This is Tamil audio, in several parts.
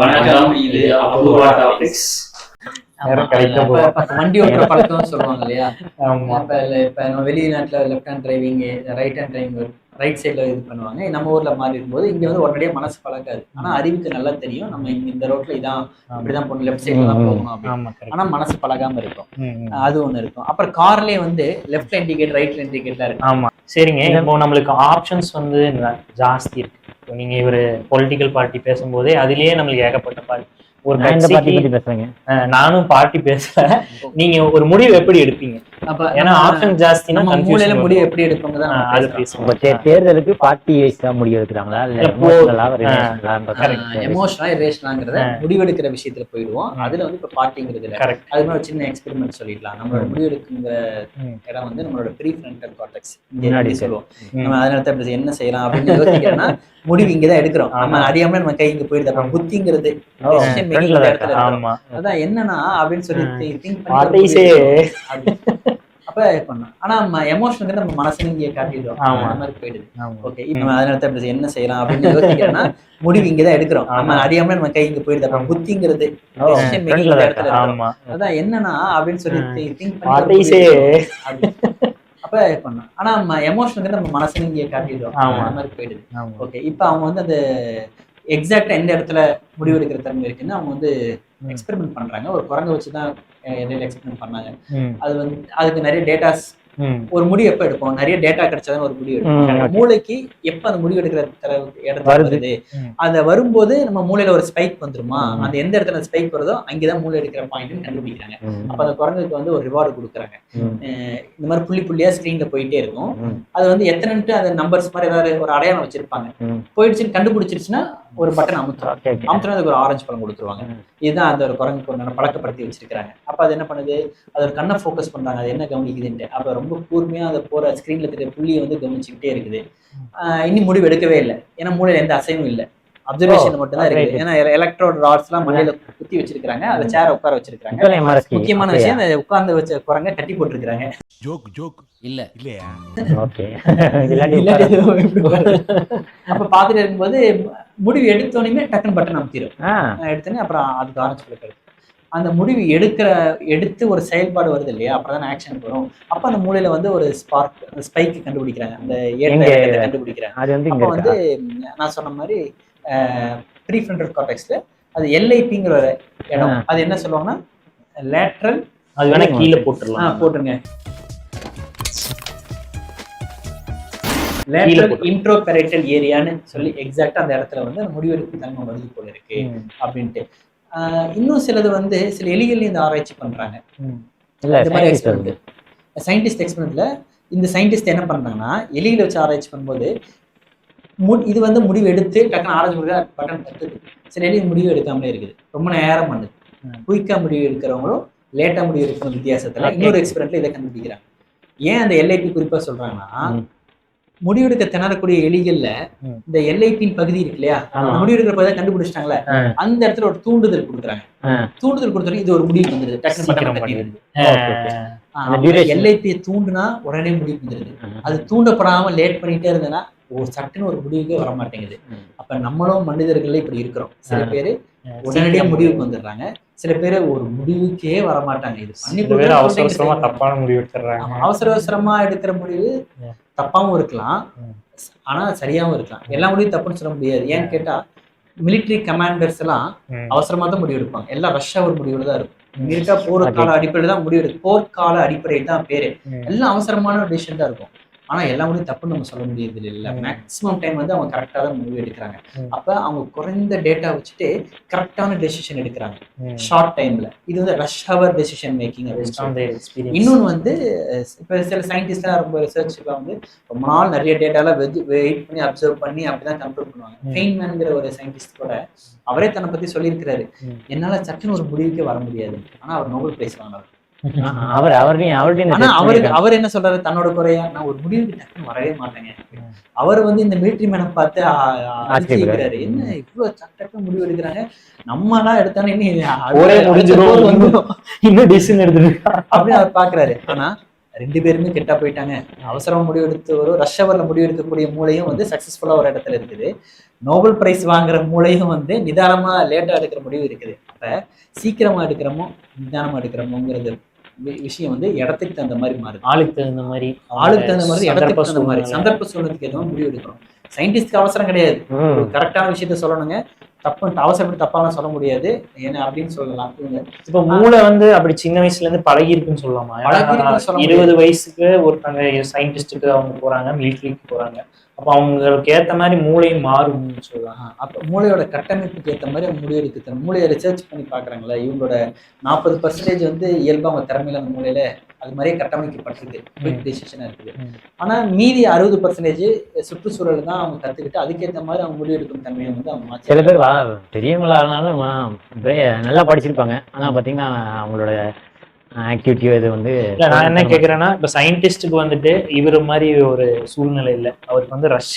வணக்கம், இது அபூர்வா டாபிக்ஸ். வண்டி ஓட்டுற பழக்கம் சொல்லுவாங்க இல்லையா? இப்ப நம்ம வெளிநாட்டுல left hand driving, right hand driving, right சைட்ல இது பண்ணுவாங்க. நம்ம ஊர்ல மாறி இருக்கும்போது இங்க வந்து உடனடியாக மனசு பழக்காது. ஆனா அறிவுக்கு நல்லா தெரியும் நம்ம இந்த ரோட்ல இதான் இப்படிதான் போகணும், லெஃப்ட் சைட்ல தான் போகணும் அப்படின்னு. ஆனா மனசு பழகாம இருக்கும். அது ஒண்ணு இருக்கும். அப்புறம் கார்லயே வந்து லெஃப்ட்ல இண்டிகேட், ரைட்ல இண்டிகேட் இருக்கு. ஆமா, சரிங்க. இப்போ நம்மளுக்கு ஆப்ஷன்ஸ் வந்து ஜாஸ்தி இருக்கு. நீங்க ஒரு பொலிட்டிக்கல் பார்ட்டி பேசும்போதே அதுலயே நம்மளுக்கு ஏகப்பட்ட பார்ட்டி. ஒரு பேசுறீங்க, நானும் பார்ட்டி பேசல. நீங்க ஒரு முடிவு எப்படி எடுப்பீங்க? ஏன்னா ஆப்ஷன் ஜாஸ்தினா மூலையில முடிவு எப்படி எடுப்பீங்க? அது பேசுவோம். தேர்தலுக்கு பார்ட்டி வைஸா முடிவு எடுக்கிறாங்களா இல்ல எமோஷனலா இரேஷனலாங்கறத முடிவெடுக்கிற விஷயத்துல போயிடுவோம். அதுல வந்து இப்ப பார்ட்டிங்கிறது இல்ல. அது மாதிரி ஒரு சின்ன எக்ஸ்பெரிமெண்ட் சொல்லிடலாம். நம்மளோட முடிவெடுக்குற இடம் வந்து நம்மளோட ப்ரீஃப்ரண்டல் கார்டெக்ஸ் முன்னாடி சொல்லுவோம். நம்ம அதனால என்ன செய்யலாம் அப்படின்னு யோசிக்கிறோம்னா முடிவு இங்கதான் எடுக்கிறோம். நம்ம அறியாம நம்ம கை இங்க போயிடுது. அப்ப புத்திங்கிறது அதான் என்னன்னா அப்படின்னு சொல்லி திங்க் பண்ணி அப்ப பண்ணோம். ஆனா எமோஷனுக்கு நம்ம மனசு இங்கே காட்டிடுவோம். அந்த மாதிரி போயிடுது. ஓகே, இப்ப நம்ம அதனால என்ன செய்யலாம் அப்படின்னு யோசிக்கிறோம்னா முடிவு இங்கதான் எடுக்கிறோம். நம்ம அறியாம நம்ம கை இங்க போயிடுது. அப்ப புத்திங்கிறது அதான் என்னன்னா அப்படின்னு சொல்லி திங்க் பண்ணி அப்ப பண்ணோம். ஆனா எமோஷனுக்கு நம்ம மனசு இங்கே காட்டிடுவோம். அந்த மாதிரி போயிடுது. ஓகே, இப்ப அவங்க வந்து அந்த எக்ஸாக்டா எந்த இடத்துல முடிவெடுக்கிற தன்மை இருக்குன்னு அவங்க வந்து எக்ஸ்பெரிமெண்ட் பண்றாங்க. ஒரு குரங்கை வச்சுதான் எக்ஸ்பெரிமெண்ட் பண்ணாங்க. அது வந்து அதுக்கு நிறைய டேட்டாஸ், ஒரு முடிவு எப்ப எடுப்போம், நிறைய டேட்டா கிடைச்சாதான் ஒரு முடிவு எடுப்போம். மூளைக்கு எப்ப அந்த முடிவு எடுக்கிற இடத்துல வருது, அது வரும்போது நம்ம மூளையில ஒரு ஸ்பைக் வந்துருமா, அந்த எந்த இடத்துல ஸ்பைக் வருதோ அங்கேதான் மூளை எடுக்கிற பாயிண்ட் கண்டுபிடிக்கிறாங்க. அப்ப அந்த குரங்குக்கு வந்து ஒரு ரிவார்டு கொடுக்குறாங்க. இந்த மாதிரி புள்ளி புள்ளியா ஸ்கிரீன்ல போயிட்டே இருக்கும். அது வந்து எத்தனைட்டு அந்த நம்பர்ஸ் மாதிரி ஏதாவது ஒரு அடையாளம் வச்சிருப்பாங்க. போயிடுச்சுன்னு கண்டுபிடிச்சிருச்சுன்னா ஒரு பட்டன் அமுத்துனா அதுக்கு ஒரு ஆரஞ்சு பழம் கொடுத்துருவாங்க. இதுதான் அந்த ஒரு குரங்குக்கு ஒன்று பழக்கப்படுத்தி வச்சிருக்காங்க. அப்ப அது என்ன பண்ணுது, அது ஒரு கண்ணை ஃபோக்கஸ் பண்றாங்க, அது என்ன கவனிக்குதுன்ட்டு. அப்ப ரொம்ப கூர்மையா அதை போற ஸ்கிரீன்ல இருக்கிற புள்ளியை வந்து கவனிச்சுக்கிட்டே இருக்குது. இன்னும் முடிவு எடுக்கவே இல்லை. ஏன்னா மூளையில எந்த அசைவும் இல்லை, அப்சர்வேஷன் மட்டும் தான் இருக்குது. ஏன்னா எலக்ட்ரோட் ராட்ஸ் எல்லாம் மண்டையில குத்தி வச்சிருக்காங்க, அதை சேர உட்கார வச்சிருக்காங்க. முக்கியமான விஷயம், அந்த உட்கார்ந்து வச்ச குரங்க கட்டி போட்டிருக்காங்க. அப்ப பாத்துட்டு இருக்கும்போது முடிவு எடுத்தோடனே டக்குன்னு பட்டன் அமுத்திடும். எடுத்தோடனே அப்புறம் அதுக்கு ஆரஞ்சு பழக்கம். அந்த முடிவு எடுத்து ஒரு செயல்பாடு வருது இல்லையா, அப்பதான் ஆக்ஷன் வரும். அப்ப அந்த மூளையில வந்து ஒரு ஸ்பைக் கண்டுபிடிக்கிறாங்க, அந்த ஏற்றத்தை கண்டுபிடிக்கிறாங்க. அப்ப வந்து நான் சொன்ன மாதிரி ப்ரீஃப்ரண்டல் கார்டெக்ஸ்ல அது எல்ஐபிங்கிற ஒரு இடம். அது என்ன சொல்லுவாங்கன்னா லேட்ரல், அது வேணா கீழே போட்டுருங்க, லேட்ரல் இன்ட்ரோபெரேட்டல் ஏரியான்னு சொல்லி எக்ஸாக்டா அந்த இடத்துல வந்து அந்த முடிவெடுப்பு தன்மை வருது போல இருக்கு அப்படின்ட்டு. இன்னும் சிலது வந்து சில எலிகள் இந்த ஆராய்ச்சி பண்றாங்க. இந்த மாதிரி எக்ஸ்பெரிமெண்ட், சயின்டிஸ்ட் எக்ஸ்பெரிமெண்ட்ல இந்த சயின்டிஸ்ட் என்ன பண்றாங்கன்னா எலிகளை வச்சு ஆராய்ச்சி பண்ணும்போது இது வந்து முடிவு எடுத்து டக்குன்னு ஆராய்ச்சி பட்டன் தட்டுது. சில எலி முடிவு எடுக்காமலே இருக்குது, ரொம்ப நேரம் பண்ணுது. குயிக்கா முடிவு எடுக்கிறவங்களும் லேட்டா முடிவு எடுக்கிற வித்தியாசத்துல இன்னொரு எக்ஸ்பெரிமெண்ட்ல இதை கண்டுபிடிக்கிறாங்க. ஏன் அந்த எல்ஐபி குறிப்பா சொல்றாங்கன்னா, முடிவெடுக்க திணறக்கூடிய எலிகள்ல இந்த எல்ஐபின் பகுதி இருக்கு இல்லையா, முடிவெடுக்கிற பகுதியை கண்டுபிடிச்சிட்டாங்களே, அந்த இடத்துல ஒரு தூண்டுதல் கொடுக்குறாங்க. தூண்டுதல் கொடுத்தோம் இது ஒரு முடிவு வந்துருது. எல்ஐபியை தூண்டுனா உடனே முடிவு வந்துருது. அது தூண்டப்படாம லேட் பண்ணிட்டே இருந்ததுன்னா ஒரு சட்டுன்னு ஒரு முடிவுக்கே வர மாட்டேங்குது. அப்ப நம்மளும் மனிதர்கள்ல இப்படி இருக்கிறோம். சில பேரு உடனடியா முடிவுக்கு வந்துடுறாங்க, சில பேரு ஒரு முடிவுக்கே வரமாட்டாங்க. இது பண்ணி தப்பான முடிவு எடுத்துறாங்க. அவசரமா எடுக்கிற முடிவு தப்பாவும் இருக்கலாம், ஆனா சரியாவும் இருக்கலாம். எல்லா முடிவும் தப்புன்னு சொல்ல முடியாது. ஏன்னு கேட்டா மிலிட்டரி கமாண்டர்ஸ் எல்லாம் அவசரமா தான் முடிவு எடுப்பாங்க. எல்லாம் ரஷ் அவர் முடிவுல தான் இருக்கும். இருக்கா போர்க்கால அடிப்படையில தான் முடிவு எடுக்கும். போர்க்கால அடிப்படையில் தான் பேரு. எல்லாம் அவசரமான டிசிஷன் தான் இருக்கும். ஆனா எல்லா முடிவும் தப்புன்னு நம்ம சொல்ல முடியாது இல்லை. மேக்ஸிமம் டைம் வந்து அவங்க கரெக்டா தான் முடிவு எடுக்கிறாங்க. அப்ப அவங்க குறைந்த டேட்டா வச்சுட்டு கரெக்டான டெசிஷன் எடுக்கிறாங்க ஷார்ட் டைம்ல. இது வந்து ரஷ் ஹவர் டெசிஷன் மேக்கிங். இன்னொன்னு வந்து இப்ப சில சயின்டிஸ்டா ரொம்ப ரிசர்ச்லாம் வந்து ரொம்ப நாள் நிறைய டேட்டால வெயிட் பண்ணி அப்சர்வ் பண்ணி அப்படிதான் கண்ட்ரோல் பண்ணுவாங்க. ஃபெய்ன்மேன்ங்கிற ஒரு சயின்டிஸ்ட் கூட அவரே தன்னை பத்தி சொல்லியிருக்கிறாரு, என்னால சட்டுன்னு ஒரு முடிவுக்கே வர முடியாது. ஆனா அவர் நோபல் பிரைஸ் வாங்கினார். அவர் என்ன சொல்றாரு, தன்னோட குறையா நான் ஒரு முடிவுக்கு டக்குன்னு வரவே மாட்டேங்க. அவர் வந்து இந்த மிலிட்டரி மேனை பார்த்து ஆச்சரிக்கிறாரு, என்ன இவ்வளவு டக்குன்னு முடிவு எடுக்கிறாங்க, நம்ம எல்லாம் எடுத்தானே இன்னும் டிசிஷன் எடுத்துட்டு அப்படின்னு அவர் பாக்குறாரு. ஆனா 2 பேருமே கெட்டா போயிட்டாங்க. அவசரமா முடிவெடுத்து ஒரு ரஷ் ஹவர்ல முடிவெடுக்கக்கூடிய மூளையும் வந்து சக்சஸ்ஃபுல்லா ஒரு இடத்துல இருக்குது. நோபல் பிரைஸ் வாங்குற மூளையும் வந்து நிதானமா லேட்டா எடுக்கிற முடிவு இருக்குது. அப்ப சீக்கிரமா எடுக்கிறோமோ நிதானமா எடுக்கிறோமோங்கிறது விஷயம் வந்து இடத்துக்கு தகுந்த மாதிரி மாறுது. ஆளுக்கு தகுந்த மாதிரி இடத்துக்கு தகுந்த மாதிரி சந்தர்ப்ப சூழ்நிலைக்கு ஏதோ முடிவு எடுக்கிறோம். சயின்டிஸ்ட்க்கு அவசரம் கிடையாது. ஒரு கரெக்டான விஷயத்த சொல்லணுங்க. தப்பு அவசரப்பட்டு தப்பாலாம் சொல்ல முடியாது. ஏன்னா அப்படின்னு சொல்லலாம். இப்ப மூளை வந்து அப்படி சின்ன வயசுல இருந்து பழகி இருக்குன்னு சொல்லலாமா? 20 வயசுக்கு ஒருத்தங்க சயின்டிஸ்டுக்கு அவங்க போறாங்க, மிலிட்ரிக்கு போறாங்க. அப்ப அவங்களுக்கு ஏத்த மாதிரி மூளையும் மாறும்னு சொல்லலாம். அப்ப மூளையோட கட்டமைப்புக்கு ஏற்ற மாதிரி அவங்க முடிவெடுக்க தரும். மூளையை ரிசர்ச் பண்ணி பாக்குறாங்களா, இவங்களோட 40% வந்து இயல்பா அவங்க திறமையில அந்த மூளையில அது மாதிரியே கட்டமைக்கப்பட்டிருக்கு, குயிக் டெசிஷனா இருக்குது. ஆனா மீதி 60% சுற்றுச்சூழல் தான் அவங்க கத்துக்கிட்டு அதுக்கேற்ற மாதிரி அவங்க முடிவெடுக்கும் தன்மையை வந்து அவங்க சில பேர் பெரியவங்களானாலும் நல்லா படிச்சிருப்பாங்க. ஆனா பாத்தீங்கன்னா அவங்களோட ஆக்டிவிட்டியோ இது வந்து நான் என்ன கேக்குறேன்னா, இப்ப சயின்டிஸ்டுக்கு வந்துட்டு இவர் மாதிரி ஒரு சூழ்நிலை இல்லை. அவருக்கு வந்து ரஷ்,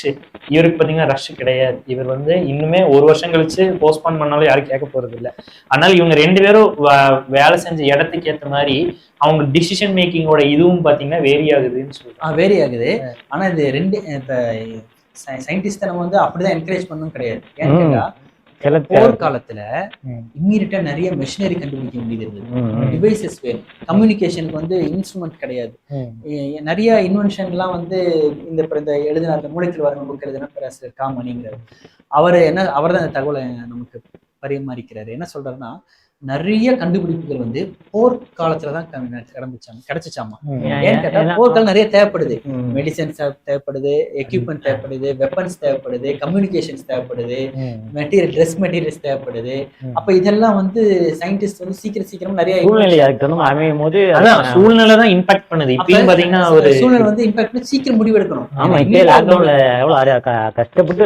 இவருக்கு பாத்தீங்கன்னா ரஷ் கிடையாது. இவர் வந்து இன்னுமே 1 வருஷம் கழிச்சு போஸ்ட்போன் பண்ணாலும் யாரும் கேட்க போறது இல்லை. அதனால இவங்க 2 பேரும் வேலை செஞ்ச இடத்துக்கு ஏற்ற மாதிரி அவங்க டிசிஷன் மேக்கிங்கோட இதுவும் பாத்தீங்கன்னா வேரி ஆகுதுன்னு சொல்றாங்க. வேரி ஆகுது. ஆனா இது 2 இப்ப சயின்டிஸ்ட நம்ம வந்து அப்படிதான் என்கரேஜ் பண்ணணும் கிடையாது. ஏன்னு கேட்டா போர்க்காலத்துல இம்மீடியட்டா நிறைய மெஷினரி கண்டுபிடிக்க முடியுது. டிவைசஸ் வேணும். கம்யூனிகேஷனுக்கு வந்து இன்ஸ்ட்ருமெண்ட் கிடையாது. நிறைய இன்வென்ஷன்லாம் வந்து இந்த எழுதினார் மூளைக்கு வர புக் எழுதின பேராசிரியர் காமணிங்கிறார். அவர் தான் அந்த தகவலை நமக்கு பரிமாறிக்கிறாரு. என்ன சொல்றாருன்னா, நிறைய கண்டுபிடிப்புகள் வந்து போர்க்காலத்துலதான் கிடைச்சிச்சாமா. ஏன்னு கேட்டா போர்க்காலம் நிறைய தேவைப்படுது. மெடிசன்ஸ் தேவைப்படுது, எக்யூப்மெண்ட் தேவைப்படுது, வெப்பன்ஸ் தேவைப்படுது, கம்யூனிகேஷன்ஸ் தேவைப்படுது, ட்ரெஸ் மெட்டீரியல்ஸ் தேவைப்படுது. அப்ப இதெல்லாம் வந்து சயின்டிஸ்ட் வந்து சீக்கிரம் நிறைய சூழ்நிலை தான் இம்பாக்ட் பண்ணுது. இப்பயும் பாத்தீங்கன்னா ஒரு சூழ்நிலை வந்து இம்பாக்ட் பண்ணி சீக்கிரம் முடிவெடுக்கணும். கஷ்டப்பட்டு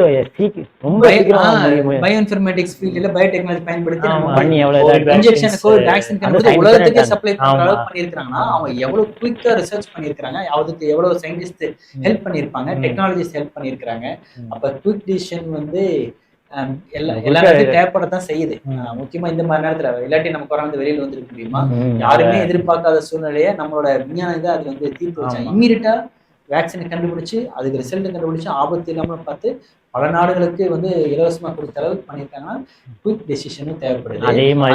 பயோ இன்ஃபர்மேட்டிக்ஸ் ஃபீல்ட்ல பயோடெக்னாலஜி பயன்படுத்தி இன்ஜெக்ஷனுக்கு வேக்சின் உலகத்துக்கே சப்ளை பண்ற அளவுக்கு பண்ணிருக்காங்கன்னா அவங்க எவ்வளவு குயிக்கா ரிசர்ச் பண்ணிருக்காங்க, அதுக்கு எவ்வளவு சயின்டிஸ்ட் ஹெல்ப் பண்ணிருப்பாங்க, டெக்னாலஜிஸ் ஹெல்ப் பண்ணிருக்காங்க. அப்ப குயிக் டிசிஷன் வந்து எல்லாருக்கும் தேவைப்படத்தான் செய்யுது. முக்கியமா இந்த மாதிரி நேரத்துல இல்லாட்டி நம்ம குறைந்து வெளியில வந்துருக்க முடியுமா? யாருமே எதிர்பார்க்காத சூழ்நிலையை நம்மளோட விஞ்ஞானம் தான் அது வந்து தீர்த்து வச்சாங்க. இம்மீடியட்டா வேக்சினை கண்டுபிடிச்சு அதுக்கு ரிசல்ட் கண்டுபிடிச்சு ஆபத்து இல்லாம பார்த்து பல நாடுகளுக்கு வந்து இலவசமா கொடுத்த அளவுக்கு பண்ணியிருக்காங்கன்னா குயிக் டெசிஷனும் தேவைப்படுது.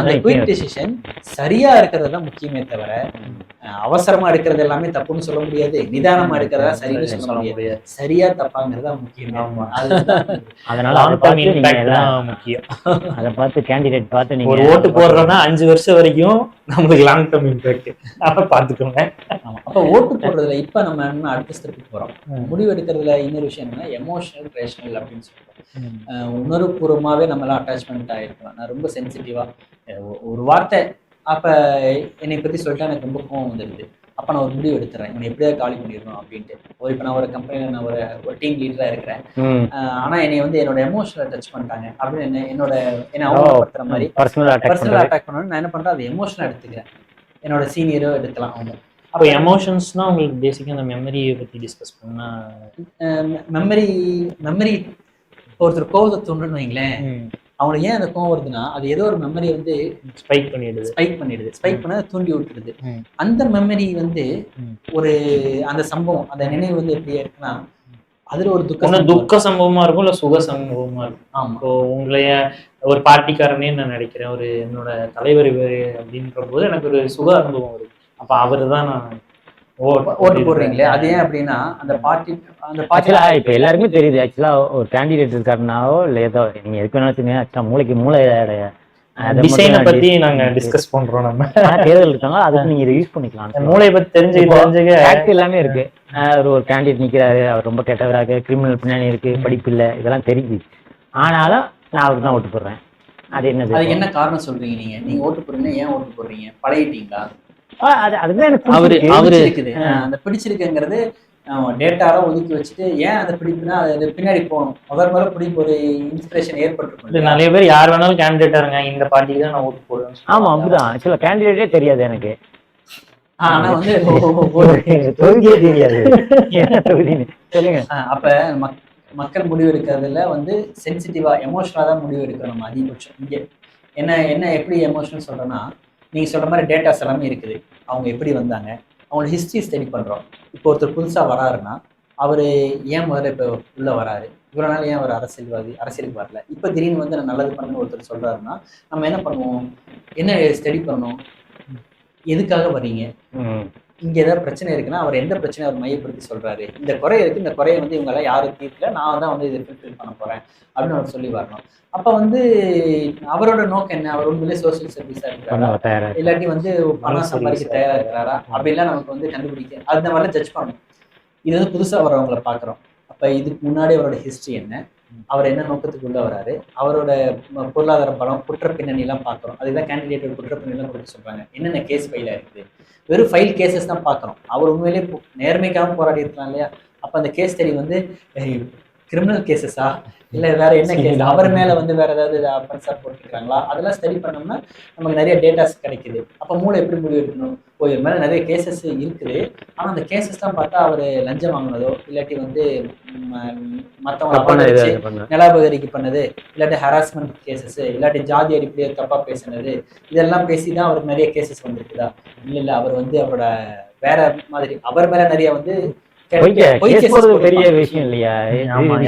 அந்த குயிக் டெசிஷன் சரியா இருக்கிறதெல்லாம் முக்கியமே தவிர அவசரமா எடுக்கிறது எல்லாமே தப்புன்னு சொல்ல முடியாது, நிதானமா எடுக்கிறதா சரின்னு சொல்ல முடியாது. சரியா தப்பாங்கிறதா முக்கியம். அதனால முக்கியம். அதை பார்த்து கேண்டிடேட் பார்த்து நீங்க ஒரு ஓட்டு போடுறோம்னா 5 வருஷம் வரைக்கும் நம்மளுக்கு லாங் டேர்ம் இம்பாக்ட் அப்ப பாத்துக்கோங்க. அப்ப ஓட்டு போடுறதுல இப்ப நம்ம என்ன அடுத்த ஸ்டெப்புக்கு போறோம். முடிவு எடுக்கிறதுல இன்னொரு விஷயம் என்னன்னா எமோஷனல் ரேஷனல் அப்படின்னு சொல்றோம். உணர்வுபூர்வமாவே நம்ம எல்லாம் அட்டாச்மெண்ட் ஆயிருக்கலாம். நான் ரொம்ப சென்சிட்டிவா ஒரு வார்த்தை அப்ப என்னை பத்தி சொல்லிட்டா எனக்கு ரொம்ப கோவம் வந்துடுது. அப்ப நான் ஒரு முடிவு எடுத்துறேன், இவனை எப்படியாவது காலி பண்ணிடணும் அப்படின்ட்டு. இப்ப நான் ஒரு கம்பெனில நான் ஒரு டீம் லீடரா இருக்கிறேன். ஆனா என்னை வந்து என்னோட எமோஷனல் டச் பண்ணிட்டாங்க அப்படின்னு என்னை அவமானப்படுத்துற மாதிரி பர்சனல் அட்டாக் பண்ணணும். நான் என்ன பண்றேன், அது எமோஷனல் எடுத்துக்கிறேன். என்னோட சீனியரோ எடுக்கலாம் அவங்க. அப்போ எமோஷன்ஸ்னா உங்களுக்கு பேசிக்காக அந்த மெமரியை பற்றி டிஸ்கஸ் பண்ணா மெமரி ஒருத்தர் கோவத்தை தோன்றுன்னு வைங்களேன், அவங்களுக்கு ஏன் அந்த கோவம் வருதுன்னா அது ஏதோ ஒரு மெமரி வந்து ஸ்பைக் பண்ண தூண்டி விட்டுடுது. அந்த மெமரி வந்து ஒரு அந்த சம்பவம் அந்த நினைவு வந்து எப்படி இருக்குன்னா அதுல ஒரு துக்க சம்பவமா இருக்கும், இல்ல சுக சம்பவமா இருக்கும். இப்போ உங்களைய ஒரு பார்ட்டிக்காரனே நான் நினைக்கிறேன், ஒரு என்னோட தலைவர் இவர் அப்படின்ற போது எனக்கு ஒரு சுக அனுபவம் வருது. அப்ப அவரு தான் நான் ஓட்டு போடுறீங்களே, அது ஏன் அப்படின்னா அந்த பார்ட்டி இப்ப எல்லாருக்குமே தெரியுது. ஆக்சுவலா ஒரு கேண்டிடேட் இருக்காருனாவோ இல்ல ஏதோ நீங்க எதுக்கு நினைச்சுங்க, ஆக்சுவலா மூளையோட டிசைனை பத்தி நாங்க டிஸ்கஸ் பண்றோம். நம்ம தேர்தல் இருக்காங்க, அதுக்கு நீங்க இதை யூஸ் பண்ணிக்கலாம். மூளையை பத்தி தெரிஞ்சுக்க எல்லாமே இருக்கு. ஒரு கேண்டிடேட் நிக்கிறாரு, அவர் ரொம்ப கெட்டவராக, கிரிமினல் பின்னாடி இருக்கு, படிப்பு இல்லை, இதெல்லாம் தெரிஞ்சு. ஆனாலும் நான் அவருக்கு தான் ஓட்டு போடுறேன். அது என்னது, அதுக்கு என்ன காரணம் சொல்றீங்க? நீங்க ஓட்டு போடுறீங்கன்னா ஏன் ஓட்டு போடுறீங்க? பழகிட்டீங்களா? அதுதான் எனக்கு இருக்குது. அந்த பிடிச்சிருக்குங்கிறது டேட்டாலாம் ஒதுக்கி வச்சுட்டு ஏன் அதை பிடிப்புனா அது பின்னாடி போகணும். முதல்ல பிடிப்பு ஒரு இன்ஸ்பிரேஷன் ஏற்பட்டிருக்கும். நிறைய பேர் யார் வேணாலும் கேண்டிடேட்டா இருங்க, இந்த பார்ட்டிக்கு தான் நான் ஓட்டு போடுவேன். ஆமா அப்படிதான். ஆக்சுவலா கேண்டிடேட்டே தெரியாது எனக்கு. ஆனா வந்து தொகுதியே தெரியாது சொல்லுங்க. அப்ப மக்கள் முடிவு எடுக்கிறதுல வந்து சென்சிட்டிவா எமோஷனலா தான் முடிவு எடுக்கணும் நம்ம அதிகபட்சம். இங்கே என்ன எப்படி எமோஷனல் சொல்றேன்னா, நீங்க சொல்ற மாதிரி டேட்டாஸ் எல்லாமே இருக்குது. அவங்க எப்படி வந்தாங்க, அவங்களோட ஹிஸ்ட்ரி ஸ்டடி பண்றோம். இப்போ ஒருத்தர் புதுசா வராருன்னா அவரு ஏன் முதல்ல இப்போ உள்ள வராரு, இவ்வளவு நாள் ஏன் அவர் அரசியலுக்கு வரல, இப்போ திடீர்னு வந்து நான் நல்லது பண்ணணும்னு ஒருத்தர் சொல்றாருன்னா நம்ம என்ன பண்ணுவோம், என்ன ஸ்டடி பண்ணணும், எதுக்காக வர்றீங்க, இங்க ஏதாவது பிரச்சனை இருக்குன்னா அவர் எந்த பிரச்சனை அவர் மையப்படுத்தி சொல்றாரு, இந்த குறை இருக்கு, இந்த குறையை வந்து இவங்க எல்லாம் யாரும் தீர்க்கல, நான் தான் வந்து இதை ஃபில்ஃபில் பண்ண போறேன் அப்படின்னு அவர் சொல்லி வரணும். அப்ப வந்து அவரோட நோக்கம் என்ன, அவர் உண்மையிலே சோசியல் சர்வீஸா இருக்கிறாரா, இல்லாட்டி வந்து பணம் சம்பாதிக்க தயாரா இருக்கிறாரா, அப்படிலாம் நமக்கு வந்து கண்டுபிடிக்க அந்த மாதிரிலாம் ஜட்ஜ் பண்ணணும். இது வந்து புதுசா வரவங்களை பாக்குறோம். அப்ப இதுக்கு முன்னாடி அவரோட ஹிஸ்டரி என்ன, அவர் என்ன நோக்கத்துக்கு உள்ள வராரு, அவரோட பொருளாதார பலம், குற்ற பின்னணி எல்லாம் பாக்குறோம். அதுதான் கேண்டிடேட்டோட குற்ற பின்னணி எல்லாம் கொடுக்க சொல்றாங்க. என்னென்ன கேஸ் ஃபைலா இருக்குது, வெறும் ஃபைல் கேசஸ் தான் பாக்குறோம். அவர் உண்மையிலேயே நேர்மைக்காக போராடி இருக்கலாம் இல்லையா. அப்ப அந்த கேஸ் ஸ்டடி வந்து கிரிமினல் கேசஸா இல்ல வேற என்ன கேஸ், அவர் மேல வந்து வேற ஏதாவது அஃபென்ஸா போட்டுக்கிறாங்களா, அதெல்லாம் ஸ்டடி பண்ணோம்னா நமக்கு நிறைய டேட்டாஸ் கிடைக்குது. அப்ப மூளை எப்படி முடிவு எடுக்கணும், இவர் மேல நிறைய கேசஸ் இருக்குது, ஆனா அந்த கேசஸ் தான் பார்த்தா அவர் லஞ்சம் வாங்கினதோ இல்லாட்டி வந்து மற்றவங்க நிலாபகரிக்கு பண்ணது, இல்லாட்டி ஹராஸ்மெண்ட் கேசஸ், இல்லாட்டி ஜாதி அடிப்படையாக தப்பா பேசினது, இதெல்லாம் பேசிதான் அவருக்கு நிறைய கேசஸ் வந்திருக்குதா, இல்ல அவர் வந்து அவரோட வேற மாதிரி அவர் மேல நிறைய வந்து பெரிய விஷயம் இல்லையா,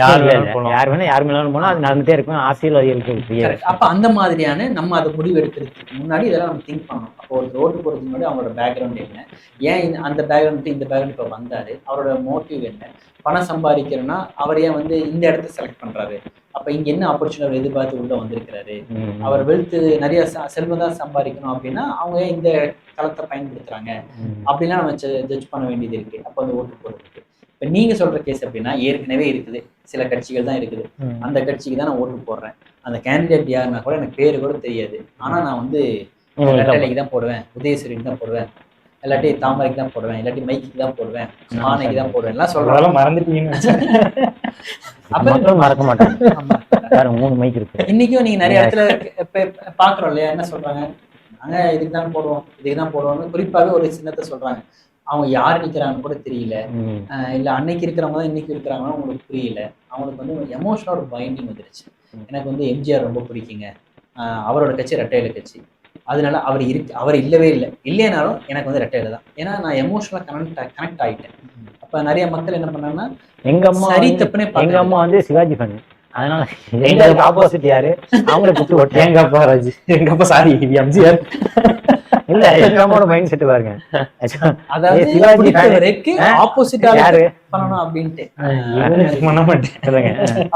யார் வேணா யார் மேலும் போனா அது நடந்துட்டே இருக்கும் அரசியல்வாதிகளுக்கு. அப்ப அந்த மாதிரியான நம்ம அதை முடிவு எடுக்கிறதுக்கு முன்னாடி இதெல்லாம் நம்ம திங்க் பண்ணணும். அப்போ ஒரு ரோடு போறதுக்கு முன்னாடி அவரோட பேக்ரவுண்ட் என்ன, ஏன் அந்த பேக்ரவுண்ட் இந்த பேக்ரவுண்ட் இப்ப வந்தாரு, அவரோட மோட்டிவ் என்ன, பணம் சம்பாதிக்கிறோம்னா அவர் ஏன் வந்து இந்த இடத்த செலக்ட் பண்றாரு, அப்ப இங்க என்ன ஆப்பர்ச்சுனிட்டி அவர் எதிர்பார்த்து உள்ள வந்திருக்கிறாரு, அவர் வெல்த் நிறைய செல்வம் தான் சம்பாதிக்கணும் அப்படின்னா அவங்க இந்த களத்தை பயன்படுத்துறாங்க அப்படிலாம் நம்ம ஜட்ஜ் பண்ண வேண்டியது இருக்கு. அப்ப அந்த ஓட்டு போடுறதுக்கு இப்ப நீங்க சொல்ற கேஸ் அப்படின்னா ஏற்கனவே இருக்குது, சில கட்சிகள் தான் இருக்குது, அந்த கட்சிக்கு தான் நான் ஓட்டு போடுறேன், அந்த கேண்டிடேட் யாருன்னா கூட எனக்கு பேரு கூட தெரியாது, ஆனா நான் வந்து ரெட்டலைக்கு தான் போடுவேன், உதயசூரியனுக்கு தான் போடுவேன், இல்லாட்டி தாமரைக்கு தான் போடுவேன், இல்லாட்டி மைக்கு தான் போடுவேன், மானைக்கு தான் போடுவேன் எல்லாம் சொல்றாங்க. மறந்துட்டீங்கன்னு அப்புறம் மறக்க மாட்டேன். 3 மைக் இருக்கு. இன்னைக்கும் நீங்க நிறைய இடத்துல பாக்குறோம் இல்லையா, என்ன சொல்றாங்க, நாங்க இதுக்கு தான் போடுவோம், இதுக்கு தான் போடுவோம்னு குறிப்பாகவே ஒரு சின்னத்தை சொல்றாங்க. அவங்க யார் நிக்கிறாங்கன்னு கூட தெரியல, இல்ல அன்னைக்கு இருக்கிறவங்க தான் இன்னைக்கு இருக்கிறாங்கன்னா அவங்களுக்கு புரியல. அவங்களுக்கு வந்து எமோஷனல் ஒரு பைண்டிங் வந்துருச்சு. எனக்கு வந்து எம்ஜிஆர் ரொம்ப பிடிக்குங்க, அவரோட கட்சி ரெட்டையில கட்சி, அதனால அவர் இல்லவே இல்லை, இல்லைனாலும் எனக்கு வந்து ரெட்டையில தான், ஏன்னா நான் எமோஷனலா கனெக்ட் ஆயிட்டேன். அப்ப நிறைய மக்கள் என்ன பண்ணாங்கன்னா எங்க அம்மா சரி தப்புனே, எங்க அம்மா வந்து சிவாஜி ஃபேன், அதனால எங்களுக்கு ஆப்போசிட் யாரு அவங்கள கூப்பிட்டு ஓட்டு. எங்க அப்பா ராஜி, எங்க அப்பா சாரி எம்ஜிஆர் இல்ல, எங்க அம்மாவோட மைண்ட் செட் பாருங்க, அதாவது சிவாஜி வரைக்கு ஆப்போசிட்டா யாரு பண்ணணும் அப்படின்ட்டு பண்ண மாட்டேன்.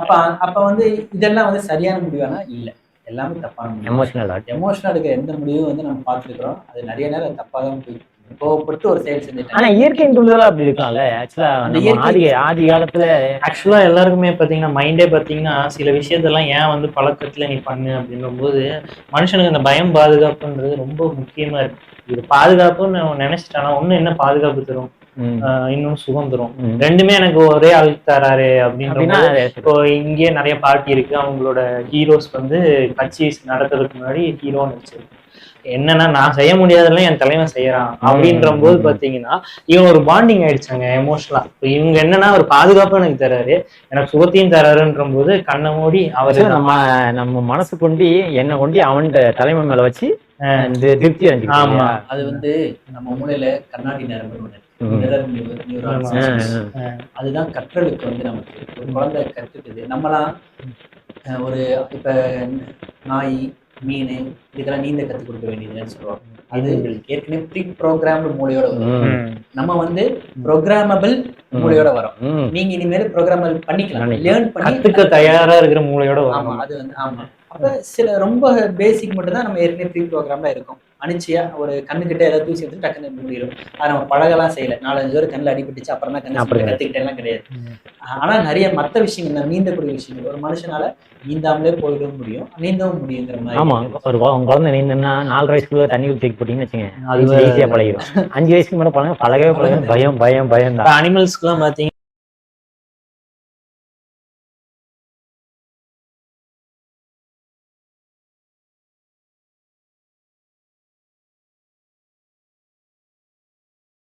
அப்ப வந்து இதெல்லாம் வந்து சரியான முடிவானா இல்ல, எல்லாமே தப்பான முடிவு. எமோஷனல் இருக்கிற எந்த முடிவும் வந்து நம்ம பார்த்துருக்கிறோம், அது நிறைய நேரம் தப்பா தான் போய் கோவப்பட்டு ஒரு செயல் செஞ்சுட்டாங்க. ஆனா இயற்கையின் தூண்டுதலா அப்படி இருக்கான்ல. ஆதி காலத்துல ஆக்சுவலா எல்லாருக்குமே பாத்தீங்கன்னா மைண்டே பாத்தீங்கன்னா சில விஷயத்தெல்லாம் ஏன் வந்து பழக்கத்துல நீ பண்ணு அப்படின்னும் போது மனுஷனுக்கு அந்த பயம் பாதுகாப்புன்றது ரொம்ப முக்கியமா இருக்கு. இது பாதுகாப்புன்னு நினைச்சிட்டானா ஒண்ணு என்ன பாதுகாப்பு தரும், இன்னும் சுகம் தரும். ரெண்டுமே எனக்கு ஒரே ஆள் தராரு அப்படின்னா, இப்போ இங்கே நிறைய பார்ட்டி இருக்கு, அவங்களோட ஹீரோஸ் வந்து கட்சி நடத்துறதுக்கு முன்னாடி ஹீரோன்னு வச்சிருக்கு. என்னன்னா நான் செய்ய முடியாதெல்லாம் என் தலைவன் செய்யறான் அப்படின்ற போது பாத்தீங்கன்னா இவங்க ஒரு பாண்டிங் ஆயிடுச்சாங்க எமோஷனலா. இவங்க என்னன்னா ஒரு பாதுகாப்பு எனக்கு தராரு, எனக்கு சுகத்தையும் தராருன்ற போது கண்ணை மூடி அவரு நம்ம மனசு கொண்டு என்ன கொண்டு அவன் தலைமை மேல வச்சு திருப்தி அடைஞ்சு. ஆமா, அது வந்து நம்ம மூளையில கண்ணாடி நரம்பு அதுதான் கற்றலுக்கு வந்து நமக்கு ஒரு குழந்தை கற்றுக்குது. நம்மளாம் ஒரு இப்ப நாய் மீன் இதுக்கெல்லாம் நீந்த கற்றுக் கொடுக்க வேண்டியதுன்னு சொல்லுவாங்க. அது ஏற்கனவே ப்ரீ ப்ரோக்ராம்டு மூளையோட வரும், நம்ம வந்து ப்ரோக்ராமபிள் மூளையோட வரும். நீங்க இனிமேல் ப்ரோக்ராமபிள் பண்ணிக்கலாம், லேர்ன் பண்ணி தயாரா இருக்கிற மூளையோட வரும். ஆமா, அது வந்து ஆமா. அப்ப சில ரொம்ப பேசிக் மட்டும் தான் நம்ம ஏற்கனவே ப்ரீ ப்ரோக்ராம்ல இருக்கும். அனிச்சியா ஒரு கண்ணுக்கிட்ட ஏதாவது தூசி எடுத்து டக்குன்னு முடியும். அதை நம்ம பழகலாம் செய்யல, 4-5 பேர் கண்ணில் அடிபட்டுச்சு அப்புறம் தான் கண்ணு கத்துக்கிட்டேலாம் கிடையாது. ஆனா நிறைய மற்ற விஷயங்கள், நீந்தக்கூடிய விஷயங்கள் ஒரு மனுஷனால நீந்தாமலே போயிடவும் முடியும், நீந்தவும் முடியுங்கிற மாதிரி. ஆமா, ஒரு குழந்தை நீந்தனா 4 வயசுக்குள்ள தண்ணி ஊற்றி போட்டீங்கன்னு வச்சுங்க, அது ஈஸியா பழகிடும். 5 வயசுக்கு மேல பழகவே பயம் தான். அனிமல்ஸ்க்குலாம் பாத்தீங்கன்னா